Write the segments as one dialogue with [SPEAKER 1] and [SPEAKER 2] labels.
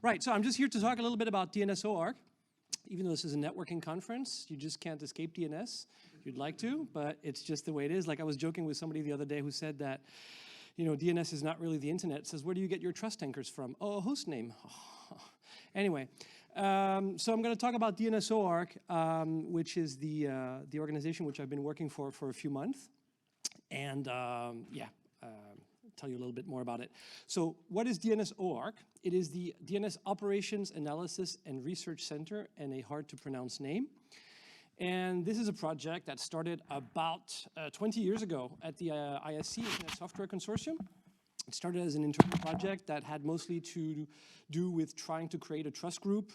[SPEAKER 1] Right, so I'm just here to talk a little bit about DNS-OARC. Even though this is a networking conference, you just can't escape DNS. You'd like to, but it's just the way it is. Like I was joking with somebody the other day who said that, you know, DNS is not really the internet. It says, where do you get your trust anchors from? Oh, a host name. Anyway, so I'm going to talk about DNS-OARC, which is the organization which I've been working for a few months. And tell you a little bit more about it. So what is DNS-OARC? It is the DNS Operations Analysis and Research Center, and a hard to pronounce name. And this is a project that started about 20 years ago at the ISC, Internet Software Consortium. It started as an internal project that had mostly to do with trying to create a trust group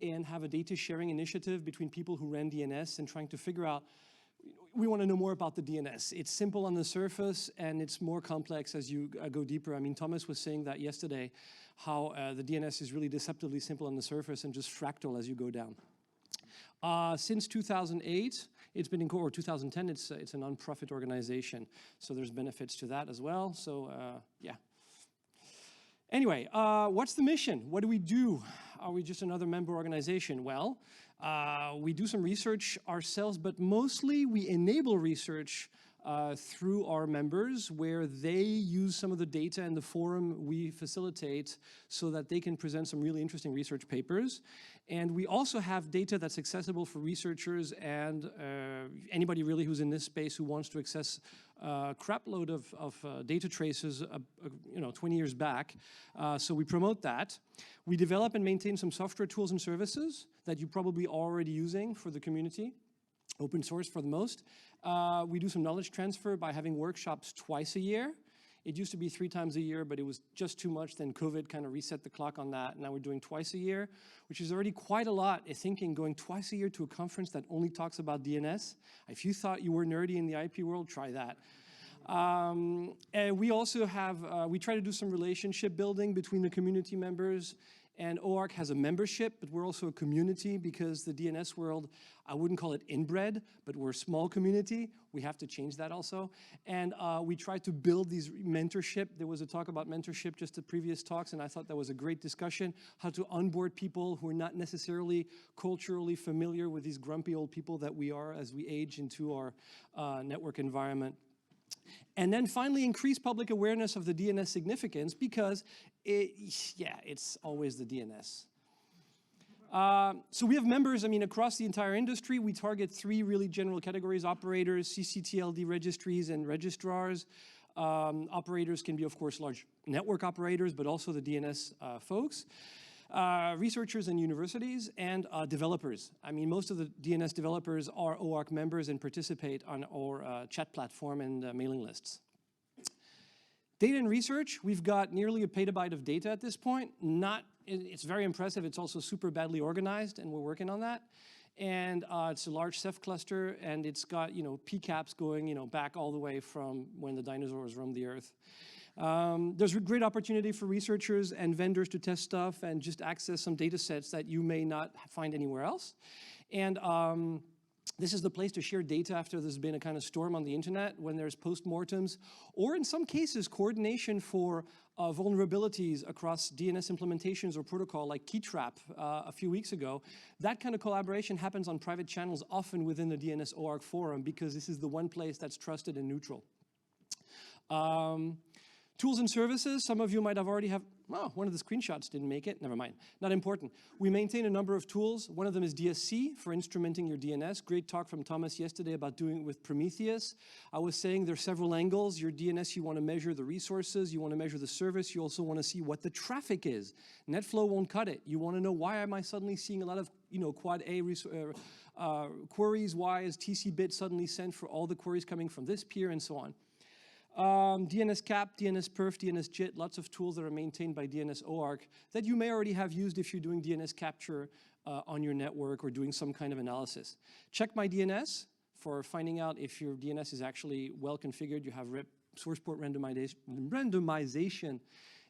[SPEAKER 1] and have a data sharing initiative between people who ran DNS and trying to figure out, we want to know more about the DNS. It's simple on the surface and it's more complex as you go deeper. I mean, Thomas was saying that yesterday, how the DNS is really deceptively simple on the surface and just fractal as you go down. Since 2008, it's been in or 2010, it's a non-profit organization. So there's benefits to that as well. So yeah. Anyway, what's the mission? What do we do? Are we just another member organization? Well, we do some research ourselves, but mostly we enable research through our members, where they use some of the data and the forum we facilitate so that they can present some really interesting research papers. And we also have data that's accessible for researchers and anybody really who's in this space who wants to access a crap load of data traces 20 years back. So we promote that. We develop and maintain some software tools and services that you're probably already using for the community, open source for the most. We do some knowledge transfer by having workshops twice a year. It used to be 3 times a year, but it was just too much. Then COVID kind of reset the clock on that. Now we're doing twice a year, which is already quite a lot. Thinking going twice a year to a conference that only talks about DNS. If you thought you were nerdy in the IP world, try that. And we also have, we try to do some relationship building between the community members. And OARC has a membership, but we're also a community because the DNS world, I wouldn't call it inbred, but we're a small community. We have to change that also. And we try to build these mentorship. There was a talk about mentorship just at previous talks, and I thought that was a great discussion, how to onboard people who are not necessarily culturally familiar with these grumpy old people that we are as we age into our network environment. And then finally, increase public awareness of the DNS significance because, it's always the DNS. So we have members, across the entire industry. We target 3 really general categories: operators, CCTLD registries, and registrars. Operators can be, of course, large network operators, but also the DNS folks. Researchers and universities, and developers. Most of the DNS developers are OARC members and participate on our chat platform and mailing lists. Data and research, we've got nearly a petabyte of data at this point. It's very impressive. It's also super badly organized, and we're working on that. And it's a large Ceph cluster, and it's got PCAPs going back all the way from when the dinosaurs roamed the earth. There's a great opportunity for researchers and vendors to test stuff and just access some data sets that you may not find anywhere else. And this is the place to share data after there's been a kind of storm on the internet, when there's postmortems, or in some cases, coordination for vulnerabilities across DNS implementations or protocol like Keytrap a few weeks ago. That kind of collaboration happens on private channels, often within the DNS-OARC forum, because this is the one place that's trusted and neutral. Tools and services, some of you might have already have, one of the screenshots didn't make it, never mind, not important. We maintain a number of tools. One of them is DSC for instrumenting your DNS. Great talk from Thomas yesterday about doing it with Prometheus. I was saying there are several angles. Your DNS, you want to measure the resources, you want to measure the service, you also want to see what the traffic is. NetFlow won't cut it. You want to know, why am I suddenly seeing a lot of quad A queries? Why is TC bit suddenly sent for all the queries coming from this peer, and so on. DNS cap, DNS perf, DNS JIT, lots of tools that are maintained by DNS-OARC that you may already have used if you're doing DNS capture on your network or doing some kind of analysis. Check my DNS for finding out if your DNS is actually well configured. You have source port randomization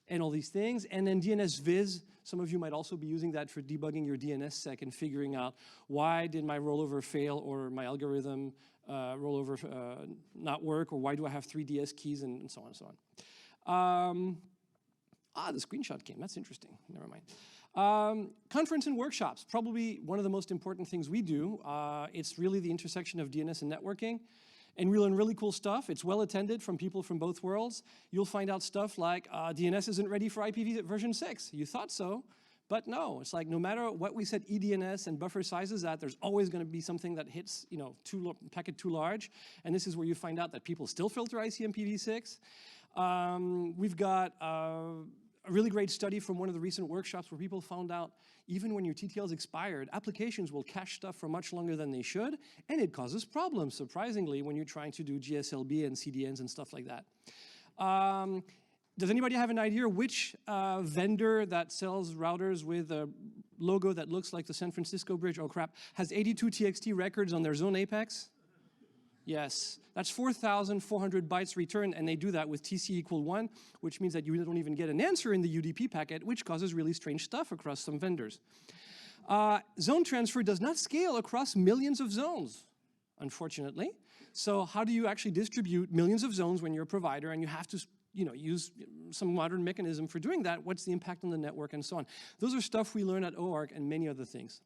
[SPEAKER 1] and all these things. And then DNS Viz, some of you might also be using that for debugging your DNSSEC and figuring out, why did my rollover fail, or my algorithm rollover not work, or why do I have 3 DS keys, and so on and so on. The screenshot came. That's interesting. Never mind. Conference and workshops, probably one of the most important things we do. It's really the intersection of DNS and networking. And we learn really cool stuff. It's well attended from people from both worlds. You'll find out stuff like DNS isn't ready for IPv version 6. You thought so, but no. It's like no matter what we set eDNS and buffer sizes at, there's always going to be something that hits, packet too large. And this is where you find out that people still filter ICMPv6. We've got a really great study from one of the recent workshops where people found out even when your TTL is expired, applications will cache stuff for much longer than they should, and it causes problems, surprisingly, when you're trying to do GSLB and CDNs and stuff like that. Does anybody have an idea which vendor that sells routers with a logo that looks like the San Francisco Bridge, oh crap, has 82 TXT records on their zone apex? Yes, that's 4,400 bytes returned, and they do that with TC = 1, which means that you don't even get an answer in the UDP packet, which causes really strange stuff across some vendors. Zone transfer does not scale across millions of zones, unfortunately. So how do you actually distribute millions of zones when you're a provider and you have to use some modern mechanism for doing that? What's the impact on the network and so on? Those are stuff we learn at OARC and many other things.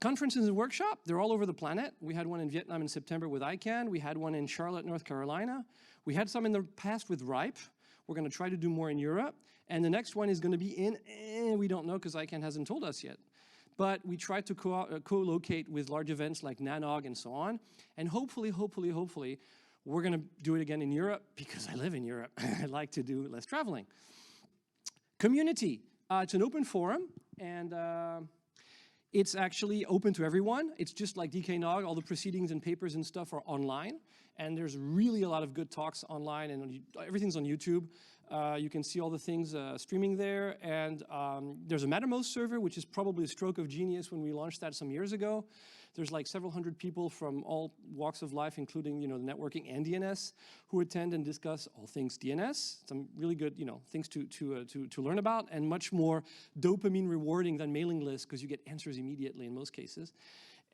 [SPEAKER 1] Conferences and workshop, they're all over the planet. We had one in Vietnam in September with ICANN. We had one in Charlotte, North Carolina. We had some in the past with RIPE. We're going to try to do more in Europe. And the next one is going to be in, we don't know because ICANN hasn't told us yet. But we try to co-locate with large events like DKNOG and so on. And hopefully, we're going to do it again in Europe because I live in Europe. I like to do less traveling. Community, it's an open forum, and it's actually open to everyone. It's just like DKNOG, all the proceedings and papers and stuff are online. And there's really a lot of good talks online, and everything's on YouTube. You can see all the things streaming there. And there's a Mattermost server, which is probably a stroke of genius when we launched that some years ago. There's like several hundred people from all walks of life, including the networking and DNS, who attend and discuss all things DNS. Some really good things to learn about, and much more dopamine rewarding than mailing lists because you get answers immediately in most cases.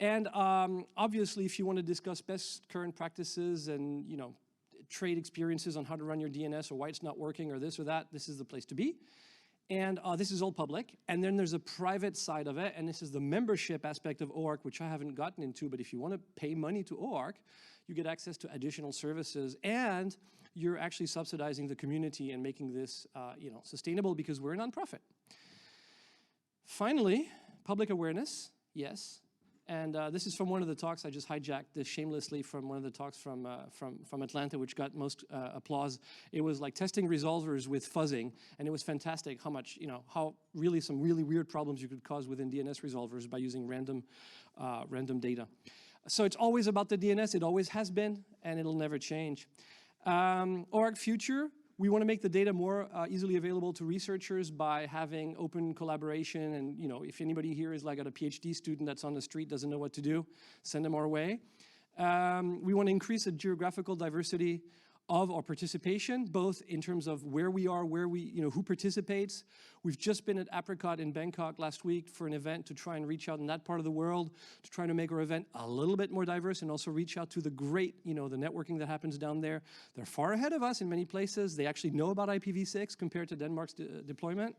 [SPEAKER 1] And obviously, if you want to discuss best current practices and trade experiences on how to run your DNS or why it's not working or this or that, this is the place to be. And this is all public. And then there's a private side of it, and this is the membership aspect of OARC, which I haven't gotten into, but if you want to pay money to OARC, you get access to additional services, and you're actually subsidizing the community and making this sustainable because we're a nonprofit. Finally, public awareness, yes. And this is from one of the talks. I just hijacked this shamelessly from one of the talks from Atlanta, which got most applause. It was like testing resolvers with fuzzing, and it was fantastic how much, how really some really weird problems you could cause within DNS resolvers by using random data. So it's always about the DNS. It always has been, and it'll never change. OARC Future. We want to make the data more easily available to researchers by having open collaboration. And if anybody here is like a PhD student that's on the street, doesn't know what to do, send them our way. We want to increase the geographical diversity of our participation, both in terms of where we are, who participates. We've just been at Apricot in Bangkok last week for an event to try and reach out in that part of the world, to try to make our event a little bit more diverse and also reach out to the great, the networking that happens down there. They're far ahead of us in many places. They actually know about IPv6 compared to Denmark's deployment.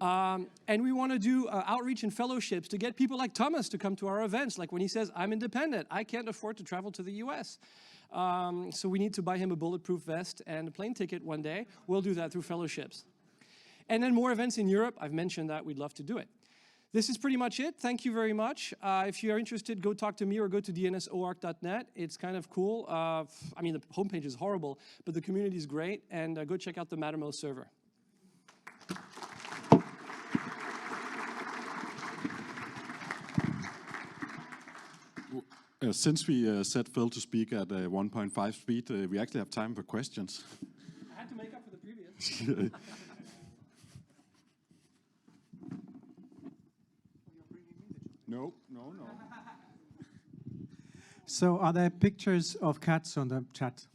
[SPEAKER 1] And we want to do outreach and fellowships to get people like Thomas to come to our events, like when he says, I'm independent, I can't afford to travel to the US. So we need to buy him a bulletproof vest and a plane ticket one day. We'll do that through fellowships. And then more events in Europe. I've mentioned that. We'd love to do it. This is pretty much it. Thank you very much. If you're interested, go talk to me or go to DNS-OARC.net. It's kind of cool. I mean, the homepage is horrible, but the community is great. And go check out the Mattermost server.
[SPEAKER 2] Since we set Phil to speak at 1.5 speed, we actually have time for questions.
[SPEAKER 1] I had to make up for the previous.
[SPEAKER 2] No.
[SPEAKER 3] So are there pictures of cats on the chat?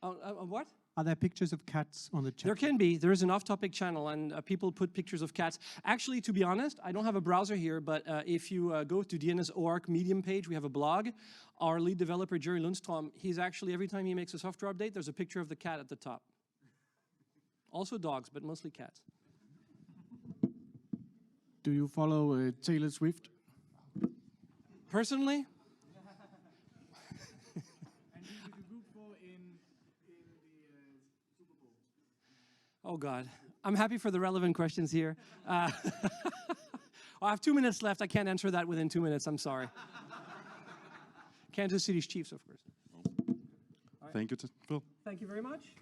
[SPEAKER 1] What?
[SPEAKER 3] Are there pictures of cats on the chat?
[SPEAKER 1] There can be. There is an off-topic channel, and people put pictures of cats. Actually, to be honest, I don't have a browser here, but if you go to DNS-OARC Medium page, we have a blog. Our lead developer, Jerry Lundstrom, he's actually, every time he makes a software update, there's a picture of the cat at the top. Also dogs, but mostly cats.
[SPEAKER 4] Do you follow Taylor Swift?
[SPEAKER 1] Personally,
[SPEAKER 4] And who did you root for in the Super Bowl?
[SPEAKER 1] oh God, I'm happy for the relevant questions here. I have 2 minutes left. I can't answer that within 2 minutes. I'm sorry. Kansas City's Chiefs, of course.
[SPEAKER 2] Thank you, Phil.
[SPEAKER 1] Thank you very much.